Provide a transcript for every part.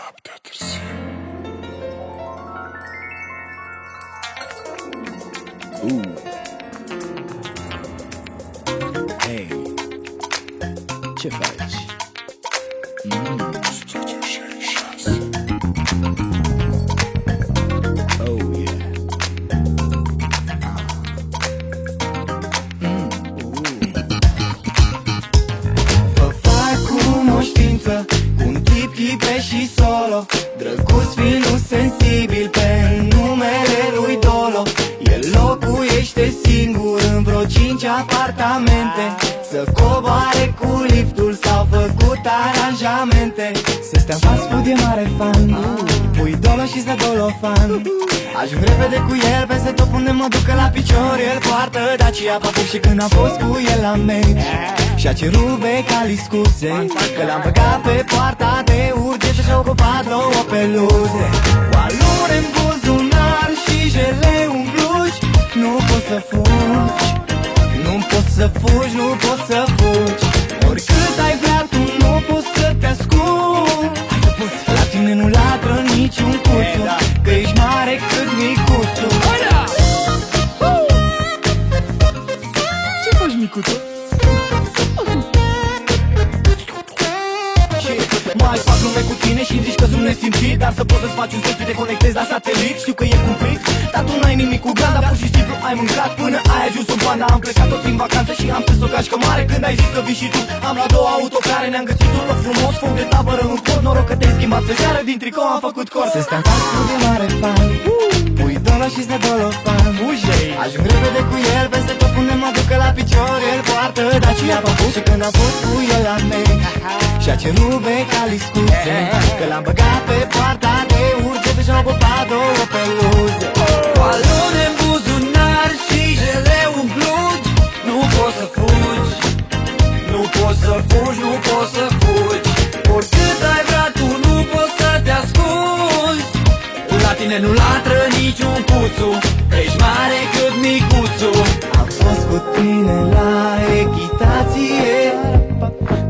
Noaptea târziu. Hei, ce faci? Studiu 66. Oh, yeah. Vă fac cunoștință cu un tip hipe și solo, drăguț, fiind sensibil pe numele lui Dolo. El locuiește singur în vreo 5 apartamente, să coboare cu liftul s-au făcut aranjamente. Să stea fast food, e mare fan, pui Dolo și-ți dă Dolofan. Ajung repede cu el peste tot unde mă ducă la picior. El poartă Dacia Papuc și când am fost cu el la meci și-a cerut becali scuze că l-am băgat pe poarta de urgență și-a ocupat 2 peluze. Cu alune în buzunar și jeleu în blugi, nu poți să fugi, nu poți să fugi, nu poți să fugi. Oricât ai vrea tu nu poți să te ascunzi. La tine nu latră niciun cuțu, că ești mare cât micuțu. Ce faci, micuțu? Mai fac lume cu tine și zici că sunt nesimțit, dar să poți să-ți faci un selfie, te conectezi la satelit. Știu că e cumplit, dar tu n-ai nimic cu ganda. Pur și simplu ai mâncat până ai ajuns în panda. Am plecat toți în vacanță și am pus o gașcă mare. Când ai zis că vii și tu, am luat 2 autocare. Ne-am găsit un loc frumos, foc de tabără în pod. Noroc că te-ai schimbat pe seară, din tricou am făcut cor. Să stea fast food, e mare fan, pui Dolo și-ți dă Dolofan. Ajung repede cu el peste tot unde mă ducă la picior. El poartă Dacia Papuc și când am fost cu el la meci și-a cerut becali scuze că l-am băgat pe poarta de urgență și-a ocupat 2 peluze. Cu alune în buzunar și jeleu în blugi, nu poți să fugi, nu poți să fugi, nu poți să fugi. Oricât ai vrea tu nu poți să te ascunzi. La tine nu latră niciun cuțu, ești mare cât micuțu. Am fost cu tine la echitație,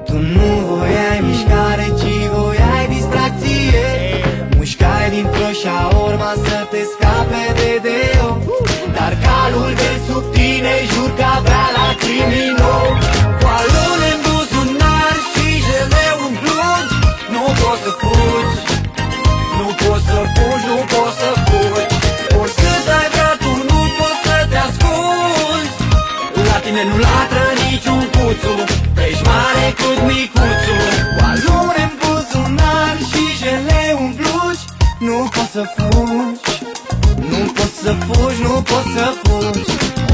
tu nu voiai mișcare, ci voiai distracție. Mușcai dintr-o șaorma să te scape de deo, dar calul de sub tine jur că avea lacrimi nou. Cu alune în buzunar și jeleu în blugi, nu poți să fugi, nu poți să fugi, nu poți să fugi. Oricât ai vrea tu nu poți să te ascunzi. La tine nu latră niciun cuțu, ești mare cât micuțu. Cu alune în buzunar și jeleu în blugi, nu poți să fugi, nu poți să fugi, nu poți să fugi.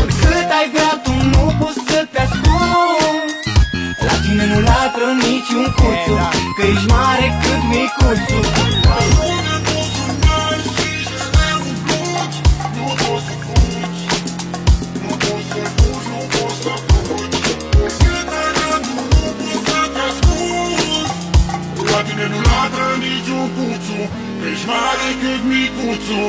Oricât ai vrea tu nu poți să te ascunzi. La tine nu latră niciun cuțu, că ești mare cât micuțu. La tine nu latră niciun cuțu, ești mare cât micuțu.